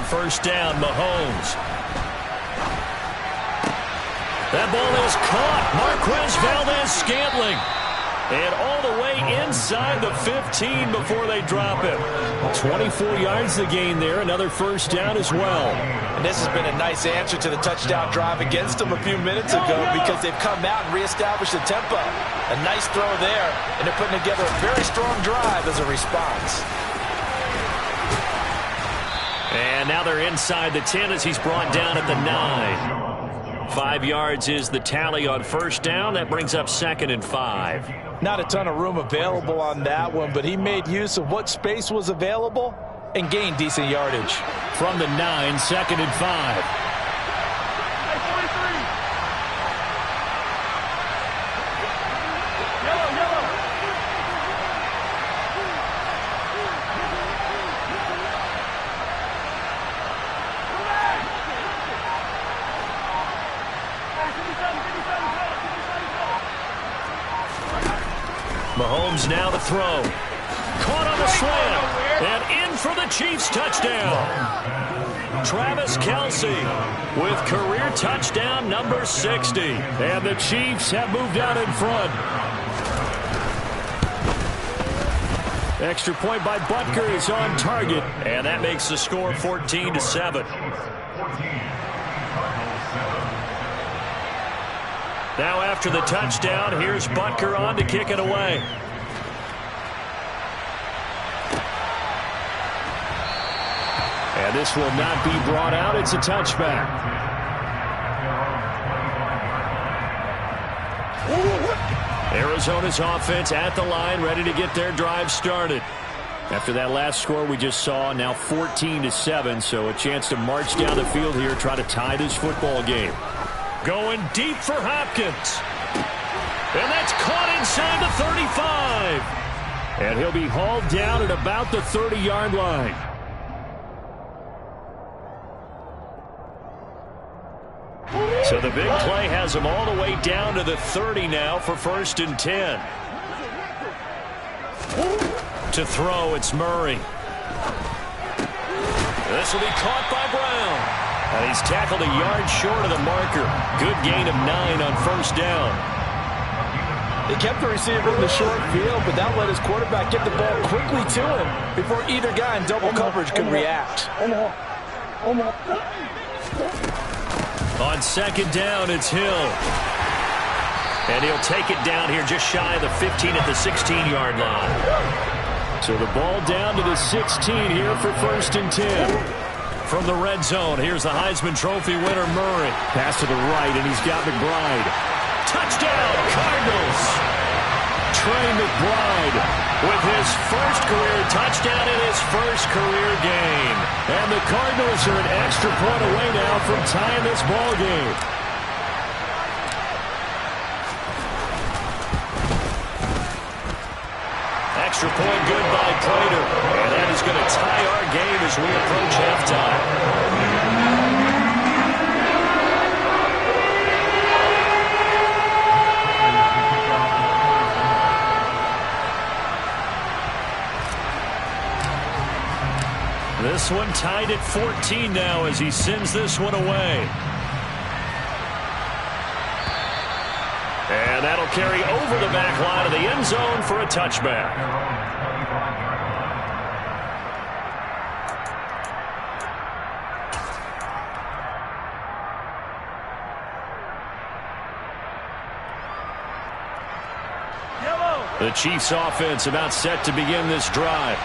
first down, Mahomes. That ball is caught. Marquez Valdes-Scantling. And all the way inside the 15 before they drop him. 24 yards to gain there. Another first down as well. And this has been a nice answer to the touchdown drive against them a few minutes ago because they've come out and reestablished the tempo. A nice throw there, and they're putting together a very strong drive as a response. And now they're inside the 10 as he's brought down at the 9. 5 yards is the tally on first down. That brings up 2nd and 5. Not a ton of room available on that one, but he made use of what space was available and gained decent yardage. From the 9, 2nd and 5. Mahomes now to throw. Caught on the slant. And in for the Chiefs touchdown. Travis Kelce with career touchdown number 60. And the Chiefs have moved out in front. Extra point by Butker is on target. And that makes the score 14-7. Now after the touchdown, here's Butker on to kick it away. And this will not be brought out. It's a touchback. Arizona's offense at the line, ready to get their drive started. After that last score we just saw, now 14-7, so a chance to march down the field here, try to tie this football game. Going deep for Hopkins. And that's caught inside the 35. And he'll be hauled down at about the 30-yard line. So the big play has him all the way down to the 30 now for 1st and 10. To throw, it's Murray. This will be caught by Brown. And he's tackled a yard short of the marker. Good gain of 9 on first down. They kept the receiver in the short field, but that let his quarterback get the ball quickly to him before either guy in double coverage could react. On 2nd down, it's Hill. And he'll take it down here just shy of the 15 at the 16-yard line. So the ball down to the 16 here for 1st and 10. From the red zone, here's the Heisman Trophy winner, Murray. Pass to the right, and he's got McBride. Touchdown, Cardinals! Trey McBride with his first career touchdown in his first career game. And the Cardinals are an extra point away now from tying this ball game. Extra point good by Prater. And that is going to tie our game as we approach halftime. This one tied at 14 now as he sends this one away. And that'll carry over the back line of the end zone for a touchback. The Chiefs offense about set to begin this drive.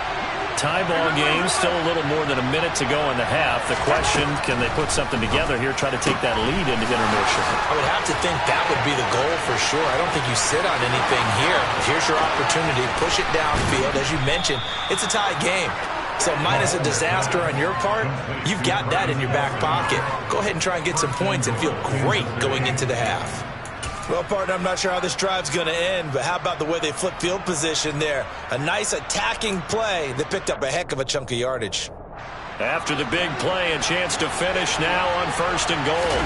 Tie ball game, still a little more than a minute to go in the half. The question, can they put something together here, try to take that lead into intermission? I would have to think that would be the goal for sure. I don't think you sit on anything here. Here's your opportunity. Push it downfield. As you mentioned, it's a tie game. So minus a disaster on your part, you've got that in your back pocket. Go ahead and try and get some points and feel great going into the half. Well, partner, I'm not sure how this drive's going to end, but how about the way they flip field position there? A nice attacking play that picked up a heck of a chunk of yardage. After the big play, a chance to finish now on 1st and goal.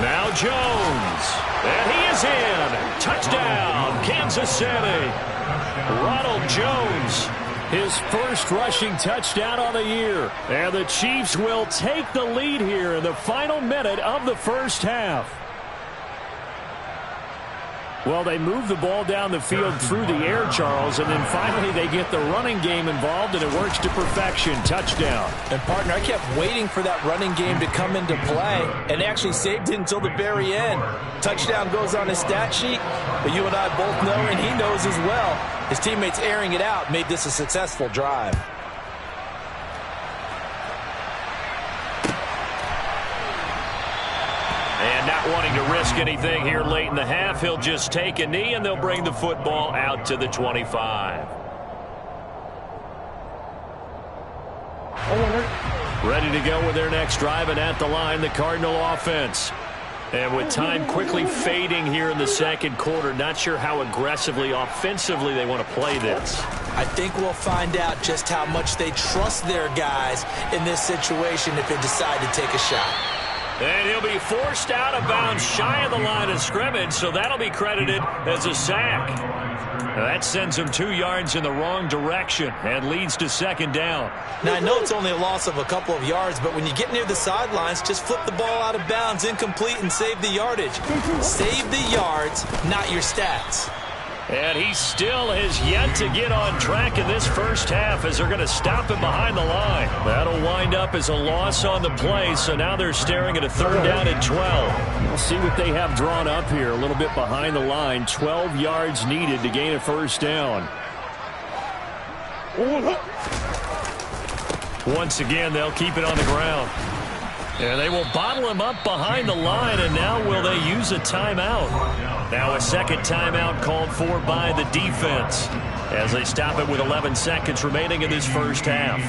Now Jones. And he is in. Touchdown, Kansas City. Ronald Jones His first rushing touchdown on the year. And the Chiefs will take the lead here in the final minute of the first half. Well, they move the ball down the field through the air, Charles, and then finally they get the running game involved, and it works to perfection. Touchdown. And, partner, I kept waiting for that running game to come into play and actually saved it until the very end. Touchdown goes on his stat sheet, but you and I both know, and he knows as well, his teammates airing it out made this a successful drive. And not wanting to risk anything here late in the half, he'll just take a knee, and they'll bring the football out to the 25. Ready to go with their next drive, and at the line, the Cardinal offense. And with time quickly fading here in the second quarter, not sure how aggressively, offensively they want to play this. I think we'll find out just how much they trust their guys in this situation if they decide to take a shot. And he'll be forced out of bounds shy of the line of scrimmage, so that'll be credited as a sack. That sends him 2 yards in the wrong direction and leads to second down. Now, I know it's only a loss of a couple of yards, but when you get near the sidelines, just flip the ball out of bounds, incomplete, and save the yardage. Save the yards, not your stats. And he still has yet to get on track in this first half as they're going to stop him behind the line. That'll wind up as a loss on the play, so now they're staring at a third down and 12. We'll see what they have drawn up here. A little bit behind the line. 12 yards needed to gain a first down. Once again, they'll keep it on the ground. And they will bottle him up behind the line, and now will they use a timeout? Now a second timeout called for by the defense as they stop it with 11 seconds remaining in this first half.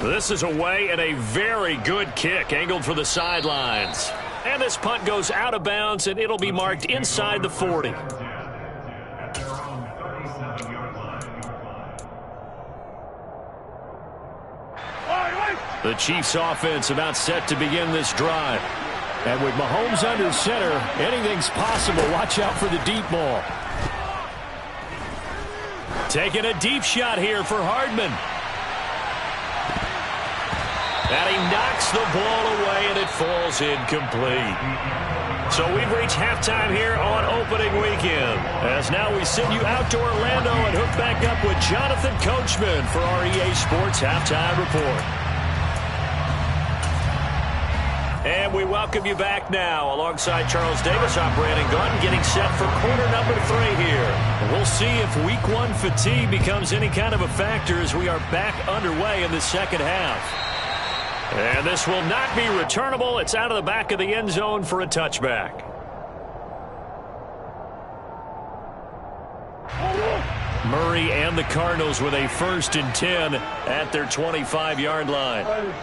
This is away and a very good kick angled for the sidelines. And this punt goes out of bounds, and it'll be marked inside the 40. The Chiefs offense about set to begin this drive. And with Mahomes under center, anything's possible. Watch out for the deep ball. Taking a deep shot here for Hardman. And he knocks the ball away, and it falls incomplete. So we've reached halftime here on opening weekend. As now we send you out to Orlando and hook back up with Jonathan Coachman for our EA Sports Halftime Report. And we welcome you back now alongside Charles Davis. I'm Brandon Gaudin getting set for quarter number 3 here. We'll see if week 1 fatigue becomes any kind of a factor as we are back underway in the second half. And this will not be returnable. It's out of the back of the end zone for a touchback. Murray and the Cardinals with a 1st and 10 at their 25-yard line.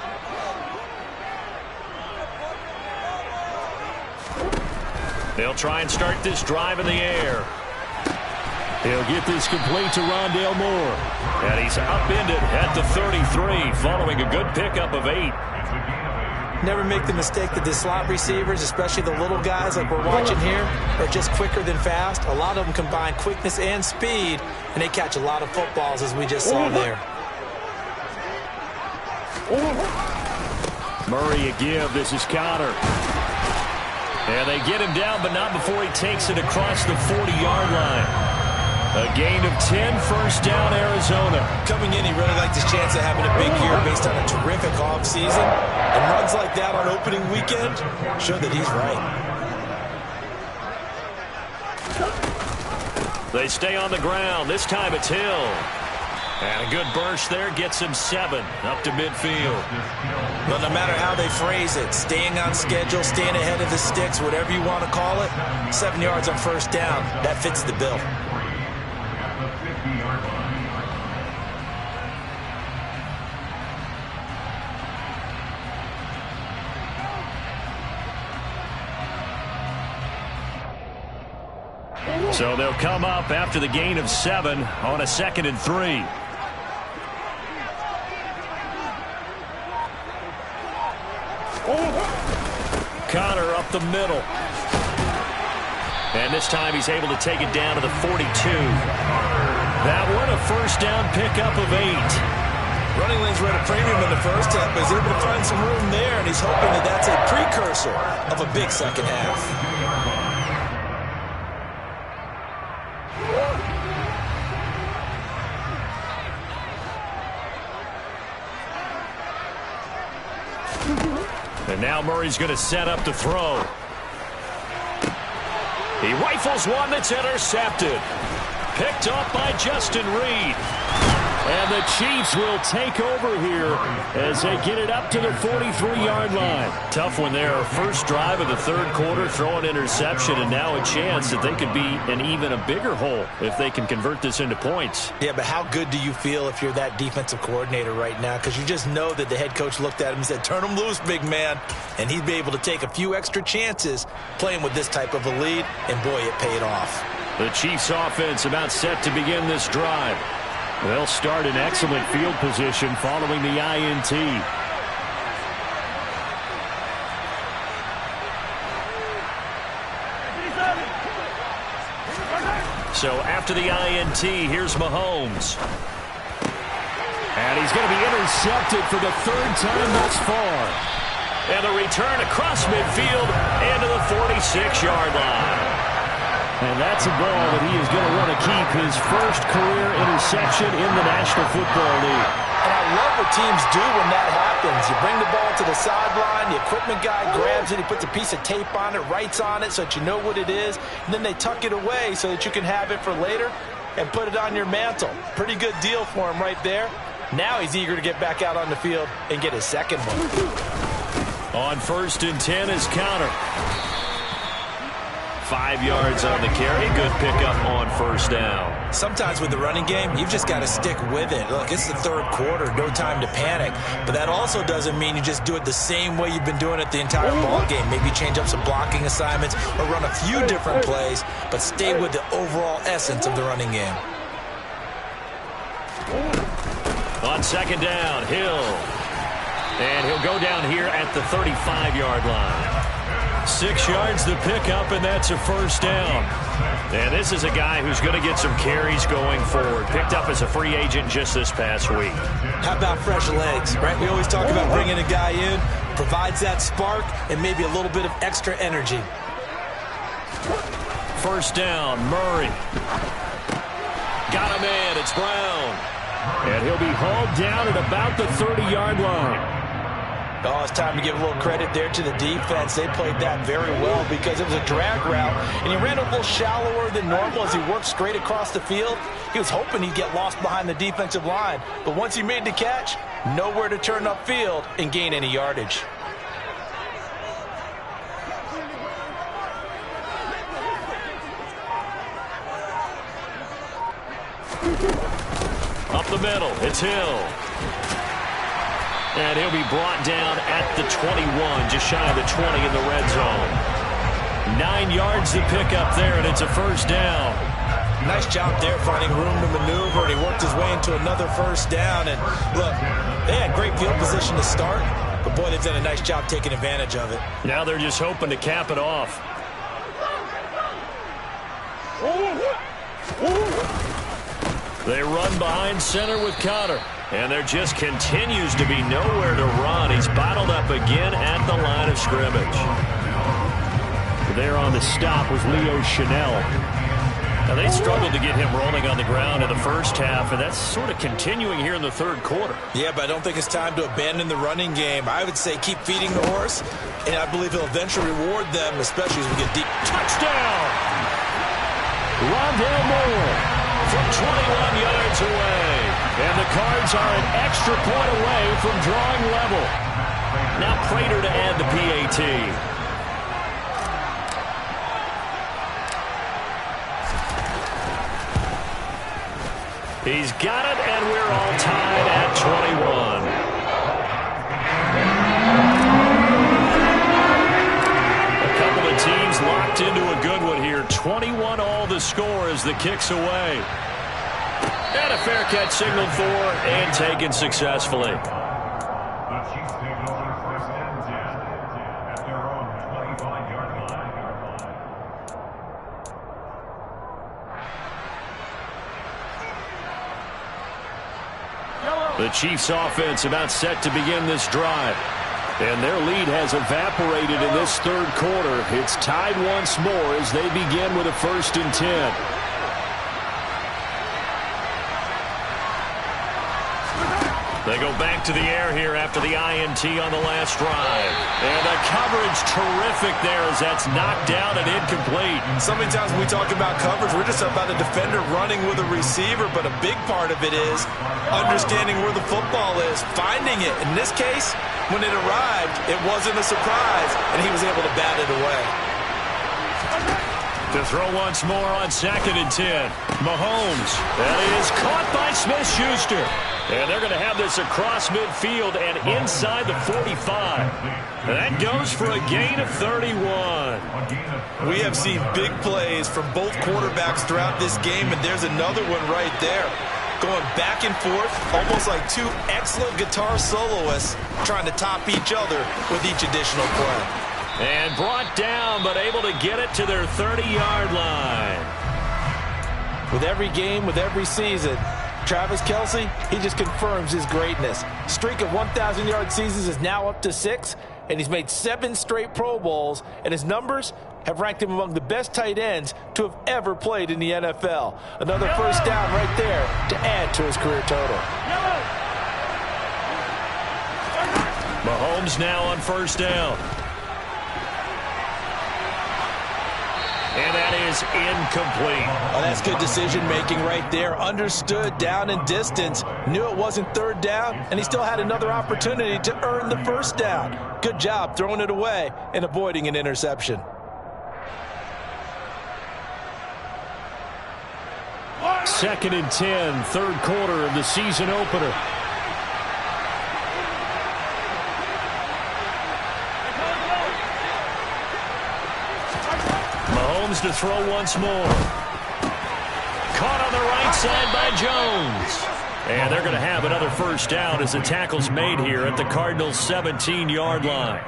They'll try and start this drive in the air. He'll get this complete to Rondale Moore. And he's upended at the 33 following a good pickup of 8. Never make the mistake that the slot receivers, especially the little guys like we're watching here, are just quicker than fast. A lot of them combine quickness and speed, and they catch a lot of footballs as we just saw there. Murray a give. This is Connor. And they get him down, but not before he takes it across the 40-yard line. A gain of 10, first down, Arizona. Coming in, he really liked his chance of having a big year based on a terrific offseason. And runs like that on opening weekend show that he's right. They stay on the ground. This time it's Hill. And a good burst there gets him 7 up to midfield. But no matter how they phrase it, staying on schedule, staying ahead of the sticks, whatever you want to call it, 7 yards on first down, that fits the bill. So they'll come up after the gain of 7 on a 2nd and 3. Conner up the middle. And this time he's able to take it down to the 42. That one a first down pickup of 8. Running lanes were at a premium in the first half, but he's able to find some room there, and he's hoping that that's a precursor of a big second half. And now Murray's going to set up to throw. He rifles one that's intercepted. Picked up by Justin Reed. And the Chiefs will take over here as they get it up to the 43-yard line. Tough one there. First drive of the third quarter, throw an interception, and now a chance that they could be in even a bigger hole if they can convert this into points. Yeah, but how good do you feel if you're that defensive coordinator right now? Because you just know that the head coach looked at him and said, turn him loose, big man. And he'd be able to take a few extra chances playing with this type of a lead, and boy, it paid off. The Chiefs offense about set to begin this drive. They'll start in excellent field position following the INT. So after the INT, here's Mahomes. And he's going to be intercepted for the third time thus far. And the return across midfield and to the 46-yard line. And that's a ball that he is going to want to keep, his first career interception in the National Football League. And I love what teams do when that happens. You bring the ball to the sideline, the equipment guy grabs it, he puts a piece of tape on it, writes on it so that you know what it is, and then they tuck it away so that you can have it for later and put it on your mantle. Pretty good deal for him right there. Now he's eager to get back out on the field and get his second one. On 1st and 10 is Conner. 5 yards on the carry. Good pickup on first down. Sometimes with the running game, you've just got to stick with it. Look, it's the third quarter, no time to panic. But that also doesn't mean you just do it the same way you've been doing it the entire ball game. Maybe change up some blocking assignments or run a few different plays, but stay with the overall essence of the running game. On 2nd down, Hill. And he'll go down here at the 35-yard line. 6 yards the pickup, and that's a first down. And this is a guy who's going to get some carries going forward. Picked up as a free agent just this past week. How about fresh legs, right? We always talk about bringing a guy in, provides that spark, and maybe a little bit of extra energy. First down, Murray. Got him in, it's Brown. And he'll be hauled down at about the 30-yard line. Oh, it's time to give a little credit there to the defense. They played that very well because it was a drag route, and he ran a little shallower than normal as he worked straight across the field. He was hoping he'd get lost behind the defensive line, but once he made the catch, nowhere to turn upfield and gain any yardage. Up the middle, it's Hill. And he'll be brought down at the 21, just shy of the 20 in the red zone. 9 yards to pick up there, and it's a first down. Nice job there finding room to maneuver, and he worked his way into another first down. And look, they had great field position to start, but boy, they've done a nice job taking advantage of it. Now they're just hoping to cap it off. They run behind center with Conner. And there just continues to be nowhere to run. He's bottled up again at the line of scrimmage. There on the stop was Leo Chanel. Now they struggled to get him rolling on the ground in the first half, and that's sort of continuing here in the third quarter. Yeah, but I don't think it's time to abandon the running game. I would say keep feeding the horse, and I believe he'll eventually reward them, especially as we get deep. Touchdown! Rondale Moore from 21 yards away. And the Cards are an extra point away from drawing level. Now Prater to add the PAT. He's got it, and we're all tied at 21. A couple of teams locked into a good one here. 21 all the score as the kick's away. And a fair catch signaled for and taken successfully. The Chiefs offense about set to begin this drive. And their lead has evaporated in this third quarter. It's tied once more as they begin with a 1st and 10. They go back to the air here after the INT on the last drive. And the coverage terrific there as that's knocked down and incomplete. So many times when we talk about coverage, we're just about a defender running with a receiver, but a big part of it is understanding where the football is, finding it. In this case, when it arrived, it wasn't a surprise, and he was able to bat it away. To throw once more on 2nd and 10. Mahomes. That is caught by Smith-Schuster. And they're going to have this across midfield and inside the 45. And that goes for a gain of 31. We have seen big plays from both quarterbacks throughout this game, and there's another one right there. Going back and forth, almost like two excellent guitar soloists trying to top each other with each additional play. And brought down, but able to get it to their 30-yard line. With every game, with every season, Travis Kelce, he just confirms his greatness. Streak of 1,000-yard seasons is now up to 6, and he's made 7 straight Pro Bowls, and his numbers have ranked him among the best tight ends to have ever played in the NFL. Another first down right there to add to his career total. Mahomes now on 1st down. And that is incomplete. Oh, that's good decision-making right there. Understood down and distance. Knew it wasn't 3rd down, and he still had another opportunity to earn the 1st down. Good job throwing it away and avoiding an interception. Second and 10, 3rd quarter of the season opener. To throw once more. Caught on the right side by Jones. And they're going to have another 1st down as the tackle's made here at the Cardinals' 17-yard line.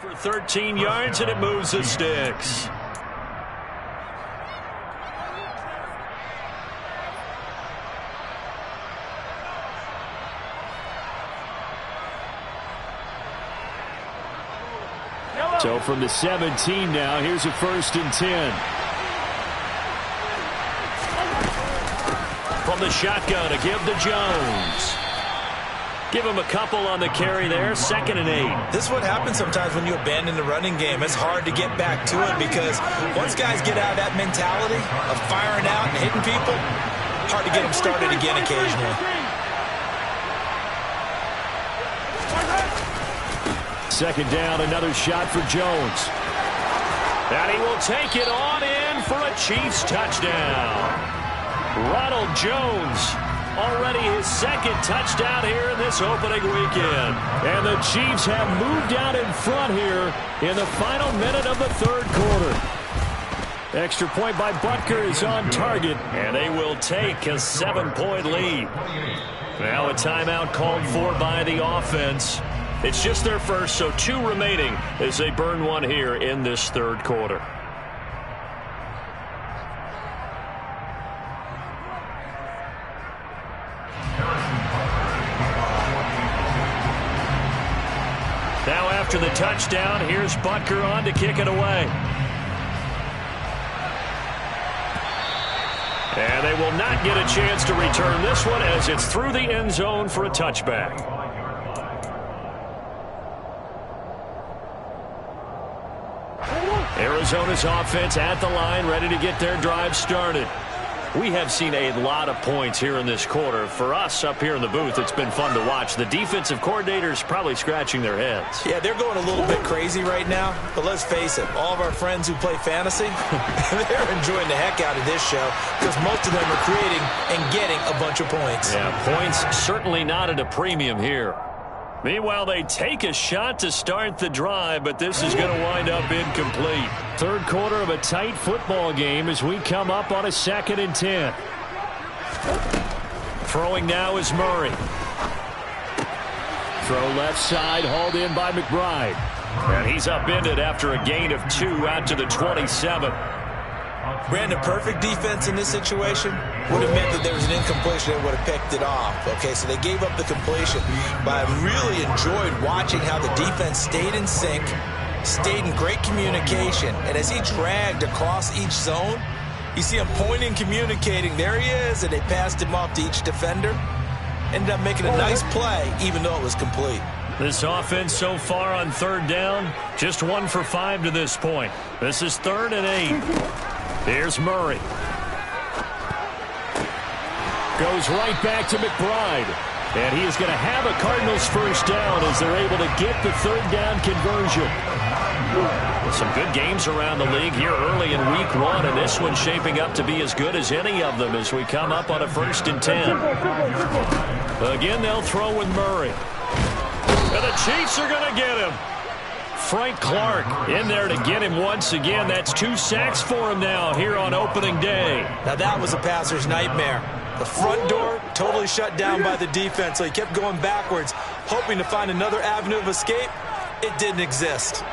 For 13 yards, and it moves the sticks. So from the 17 now, here's a 1st and 10. From the shotgun to give to Jones. Give him a couple on the carry there, 2nd and 8. This is what happens sometimes when you abandon the running game. It's hard to get back to it because once guys get out of that mentality of firing out and hitting people, hard to get them started again occasionally. 2nd down, another shot for Jones. And he will take it on in for a Chiefs touchdown. Ronald Jones, already his 2nd touchdown here in this opening weekend. And the Chiefs have moved out in front here in the final minute of the 3rd quarter. Extra point by Butker is on target, and they will take a 7-point lead. Now a timeout called for by the offense. It's just their first, so 2 remaining as they burn one here in this 3rd quarter. Now after the touchdown, here's Butker on to kick it away. And they will not get a chance to return this one as it's through the end zone for a touchback. Arizona's offense at the line, ready to get their drive started. We have seen a lot of points here in this quarter. For us up here in the booth, it's been fun to watch. The defensive coordinators probably scratching their heads. Yeah, they're going a little bit crazy right now, but let's face it, all of our friends who play fantasy, they're enjoying the heck out of this show because most of them are creating and getting a bunch of points. Yeah, points certainly not at a premium here. Meanwhile, they take a shot to start the drive, but this is going to wind up incomplete. 3rd quarter of a tight football game as we come up on a 2nd and 10. Throwing now is Murray. Throw left side, hauled in by McBride. And he's upended after a gain of 2 out to the 27. Brandon, perfect defense in this situation would have meant that there was an incompletion and would have picked it off. Okay, so they gave up the completion. But I really enjoyed watching how the defense stayed in sync, stayed in great communication. And as he dragged across each zone, you see him pointing, communicating. There he is, and they passed him off to each defender. Ended up making a nice play, even though it was complete. This offense so far on 3rd down, just 1 for 5 to this point. This is 3rd and 8. Here's Murray. Goes right back to McBride. And he is going to have a Cardinals first down as they're able to get the 3rd down conversion. Some good games around the league here early in week 1, and this one's shaping up to be as good as any of them as we come up on a 1st and 10. Again, they'll throw with Murray. And the Chiefs are going to get him. Frank Clark in there to get him once again. That's 2 sacks for him now here on opening day. Now that was a passer's nightmare. The front door totally shut down by the defense, so he kept going backwards, hoping to find another avenue of escape. It didn't exist.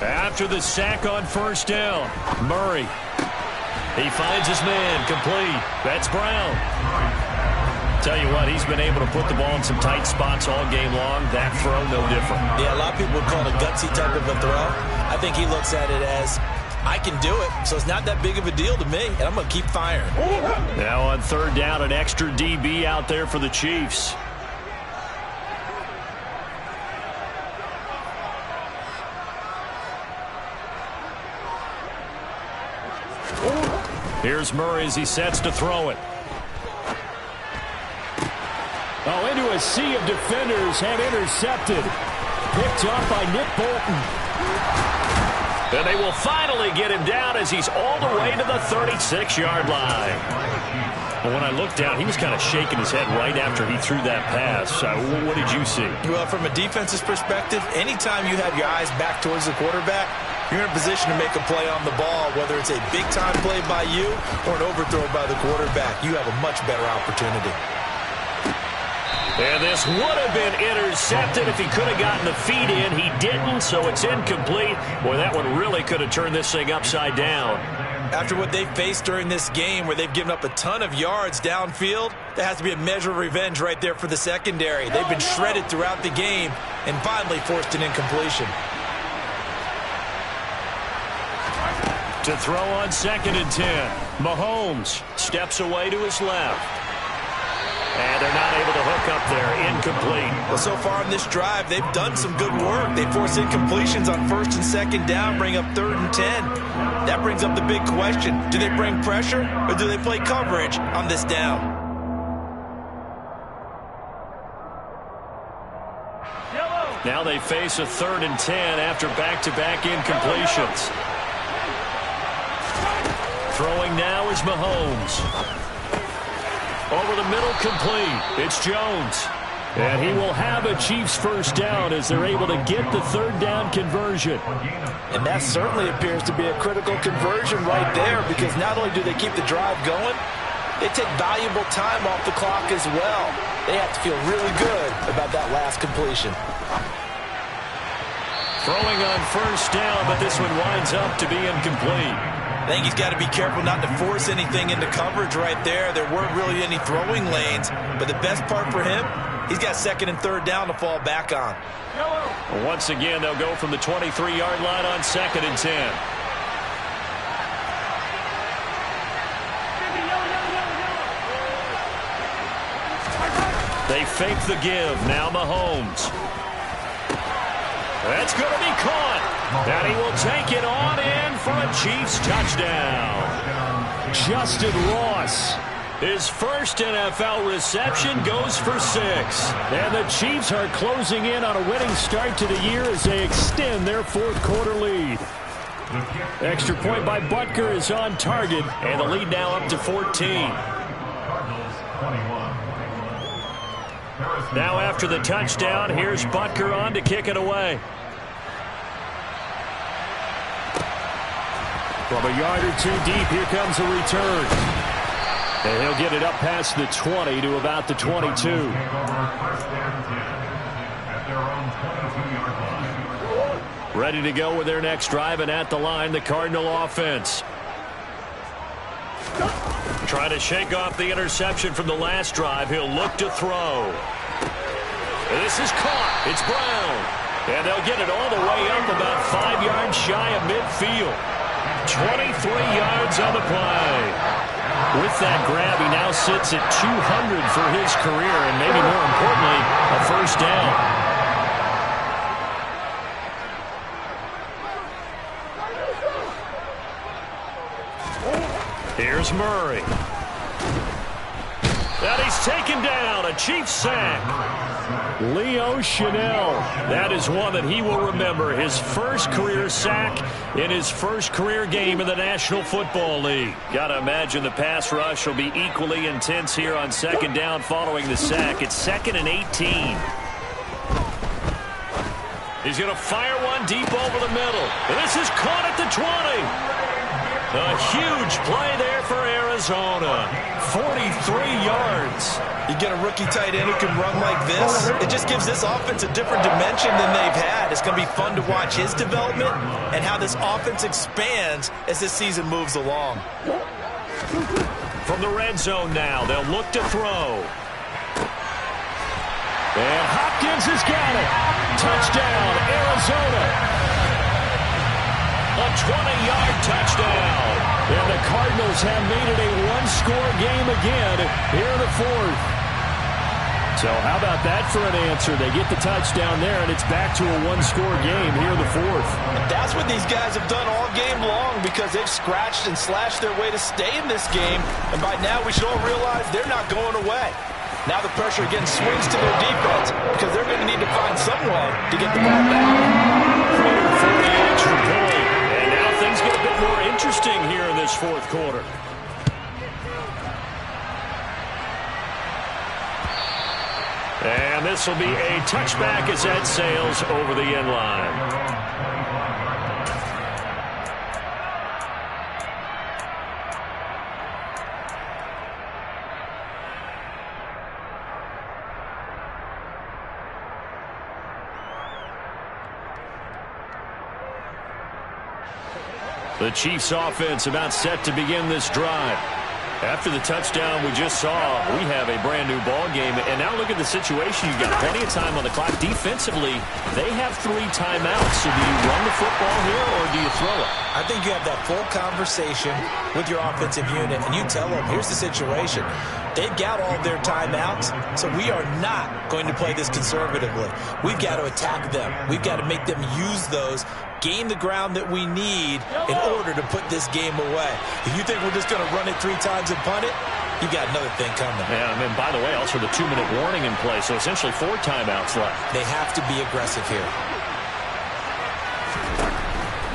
After the sack on 1st down, Murray. He finds his man, complete. That's Brown. Tell you what, he's been able to put the ball in some tight spots all game long. That throw, no different. Yeah, a lot of people would call it a gutsy type of a throw. I think he looks at it as, I can do it, so it's not that big of a deal to me, and I'm going to keep firing. Now on 3rd down, an extra DB out there for the Chiefs. Here's Murray as he sets to throw it. Oh, into a sea of defenders and intercepted. Picked off by Nick Bolton. And they will finally get him down as he's all the way to the 36-yard line. But when I looked down, he was kind of shaking his head right after he threw that pass. What did you see? Well, from a defense's perspective, anytime you have your eyes back towards the quarterback, you're in a position to make a play on the ball, whether it's a big-time play by you or an overthrow by the quarterback. You have a much better opportunity. And this would have been intercepted if he could have gotten the feet in. He didn't, so it's incomplete. Boy, that one really could have turned this thing upside down. After what they've faced during this game where they've given up a ton of yards downfield, there has to be a measure of revenge right there for the secondary. They've been shredded throughout the game and finally forced an incompletion. To throw on 2nd and 10. Mahomes steps away to his left. And they're not able to hook up there. Incomplete. Well, so far in this drive, they've done some good work. They force incompletions on 1st and 2nd down, bring up 3rd and 10. That brings up the big question. Do they bring pressure or do they play coverage on this down? Now they face a 3rd and 10 after back-to-back incompletions. Throwing now is Mahomes. Over the middle, complete. It's Jones. And he will have a Chiefs first down as they're able to get the 3rd down conversion. And that certainly appears to be a critical conversion right there, because not only do they keep the drive going, they take valuable time off the clock as well. They have to feel really good about that last completion. Throwing on 1st down, but this one winds up to be incomplete. I think he's got to be careful not to force anything into coverage right there. There weren't really any throwing lanes, but the best part for him, he's got 2nd and 3rd down to fall back on. Once again, they'll go from the 23-yard line on 2nd and 10. They fake the give. Now Mahomes. That's going to be caught. And he will take it on in for a Chiefs touchdown. Justin Ross. His first NFL reception goes for 6. And the Chiefs are closing in on a winning start to the year as they extend their 4th quarter lead. Extra point by Butker is on target, and the lead now up to 14. Now after the touchdown, here's Butker on to kick it away. From a yard or two deep, here comes a return. And he'll get it up past the 20 to about the 22. Ready to go with their next drive, and at the line, the Cardinal offense. Trying to shake off the interception from the last drive. He'll look to throw. This is caught. It's Brown. And they'll get it all the way up about 5 yards shy of midfield. 23 yards on the play. With that grab, he now sits at 200 for his career, and maybe more importantly, a first down. Here's Murray. And he's taken down. A Chiefs sack. Leo Chanel. That is one that he will remember. His first career sack in his first career game in the National Football League. Got to imagine the pass rush will be equally intense here on second down following the sack. It's 2nd and 18. He's going to fire one deep over the middle. And this is caught at the 20. A huge play there for Arizona. 43 yards. You get a rookie tight end who can run like this. It just gives this offense a different dimension than they've had. It's going to be fun to watch his development and how this offense expands as this season moves along. From the red zone now, they'll look to throw. And Hopkins has got it. Touchdown, Arizona. A 20-yard touchdown. And the Cardinals have made it a one-score game again here in the fourth. So how about that for an answer? They get the touchdown there, and it's back to a one-score game here in the fourth. And that's what these guys have done all game long, because they've scratched and slashed their way to stay in this game. And by now we should all realize they're not going away. Now the pressure again swings to their defense, because they're going to need to find someone to get the ball back. 40 extra point. Things get a bit more interesting here in this fourth quarter. And this will be a touchback as that sails over the end line. The Chiefs offense about set to begin this drive. After the touchdown we just saw, we have a brand new ball game. And now look at the situation. You've got plenty of time on the clock. Defensively, they have 3 timeouts. So do you run the football here or do you throw it? I think you have that full conversation with your offensive unit, and you tell them, here's the situation. They've got all their timeouts, so we are not going to play this conservatively. We've got to attack them. We've got to make them use those, gain the ground that we need in order to put this game away. If you think we're just going to run it 3 times and punt it, you got another thing coming. Yeah, and by the way, also the 2-minute warning in play, so essentially 4 timeouts left. They have to be aggressive here.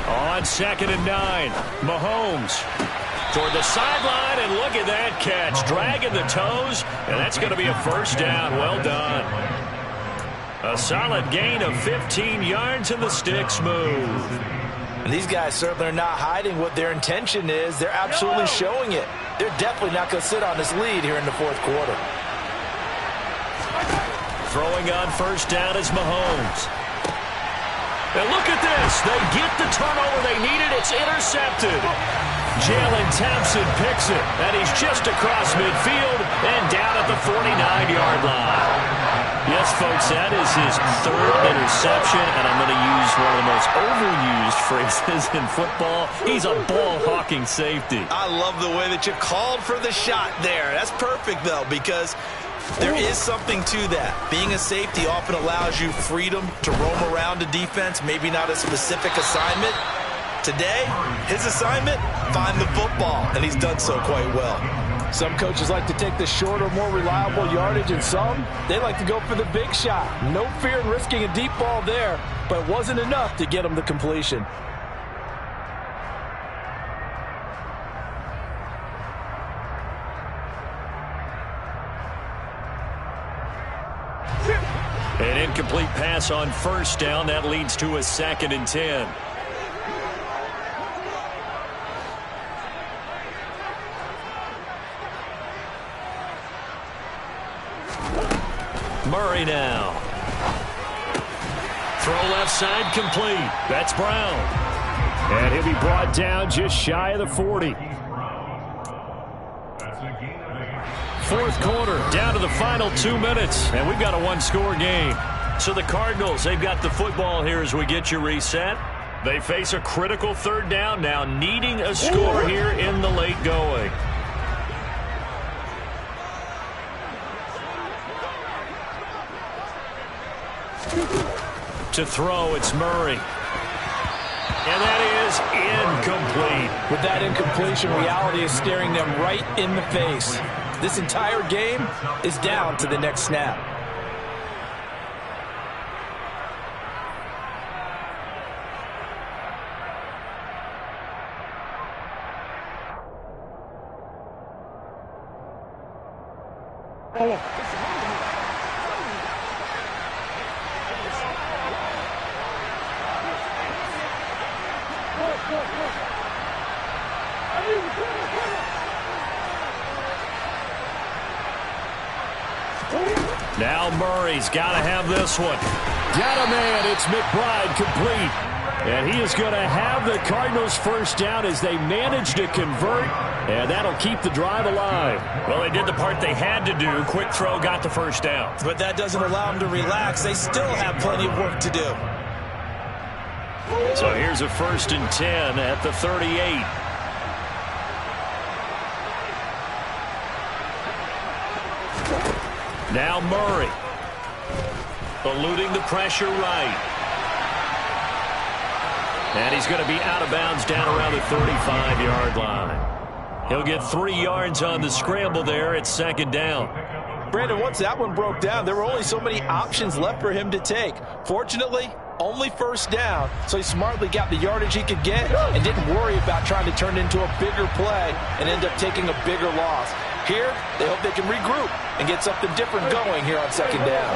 On 2nd and 9, Mahomes toward the sideline, and look at that catch. Dragging the toes, and that's going to be a first down. Well done. A solid gain of 15 yards, and the sticks move. And these guys certainly are not hiding what their intention is. They're absolutely showing it. They're definitely not going to sit on this lead here in the fourth quarter. Throwing on first down is Mahomes. And look at this. They get the turnover they needed. It's intercepted. Jalen Thompson picks it, and he's just across midfield and down at the 49-yard line. Yes, folks, that is his 3rd interception, and I'm going to use one of the most overused phrases in football. He's a ball-hawking safety. I love the way that you called for the shot there. That's perfect, though, because there is something to that. Being a safety often allows you freedom to roam around a defense, maybe not a specific assignment. Today, his assignment, find the football, and he's done so quite well. Some coaches like to take the shorter, more reliable yardage, and some, they like to go for the big shot. No fear in risking a deep ball there, but it wasn't enough to get him the completion. An incomplete pass on first down. That leads to a 2nd and 10. Murray now. Throw left side complete. That's Brown. And he'll be brought down just shy of the 40. Fourth quarter, down to the final 2 minutes, and we've got a one-score game. So the Cardinals, they've got the football here as we get you reset. They face a critical third down now, needing a score here in the late going. To throw, it's Murray. And that is incomplete. With that incompletion, reality is staring them right in the face. This entire game is down to the next snap. Now Murray's got to have this one. Got a man. It's McBride complete. And he is going to have the Cardinals first down as they manage to convert. And that'll keep the drive alive. Well, they did the part they had to do. Quick throw got the first down. But that doesn't allow them to relax. They still have plenty of work to do. So here's a 1st and 10 at the 38. Now Murray. Eluding the pressure right. And he's going to be out of bounds down around the 35-yard line. He'll get 3 yards on the scramble there at 2nd down. Brandon, once that one broke down, there were only so many options left for him to take. Fortunately, only 1st down, so he smartly got the yardage he could get and didn't worry about trying to turn it into a bigger play and end up taking a bigger loss. Here, they hope they can regroup and get something different going here on 2nd down.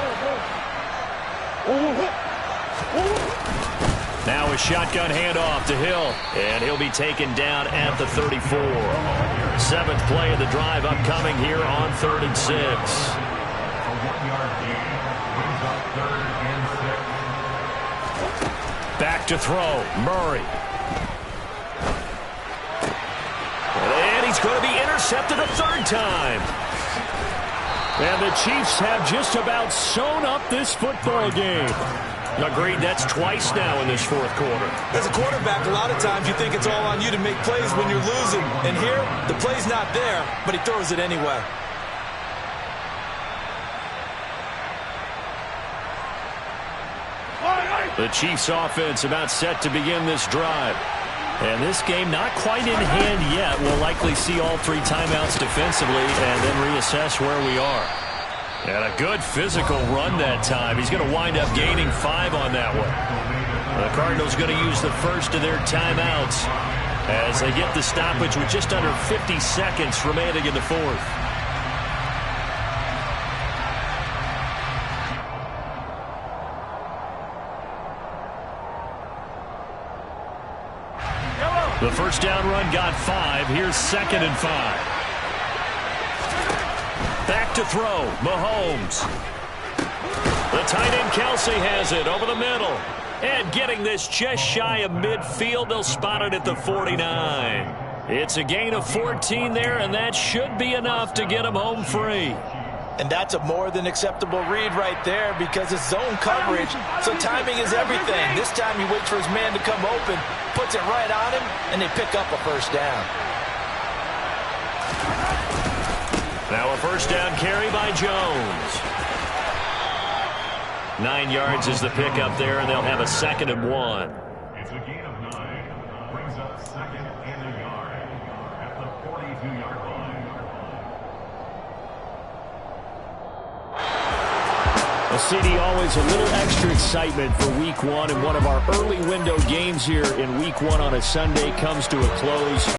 Now a shotgun handoff to Hill, and he'll be taken down at the 34. 7th play of the drive upcoming here on 3rd and 6. Back to throw, Murray. And he's going to be intercepted a 3rd time. And the Chiefs have just about sewn up this football game. Agreed, that's twice now in this 4th quarter. As a quarterback, a lot of times you think it's all on you to make plays when you're losing. And here, the play's not there, but he throws it anyway. The Chiefs offense about set to begin this drive. And this game not quite in hand yet. We'll likely see all 3 timeouts defensively and then reassess where we are. And a good physical run that time. He's going to wind up gaining 5 on that one. The Cardinals going to use the first of their timeouts as they get the stoppage with just under 50 seconds remaining in the 4th. The first down run got 5. Here's 2nd and 5. Back to throw, Mahomes. The tight end Kelsey has it over the middle. And getting this just shy of midfield, they'll spot it at the 49. It's a gain of 14 there, and that should be enough to get him home free. And that's a more than acceptable read right there because it's zone coverage, so timing is everything. This time he waits for his man to come open, puts it right on him, and they pick up a 1st down. Now a 1st down carry by Jones. 9 yards is the pickup there, and they'll have a 2nd and 1. It's a gain of 9. Brings up 2nd and a yard at the 42-yard line. Well, CD, always a little extra excitement for Week 1, and one of our early window games here in Week 1 on a Sunday comes to a close.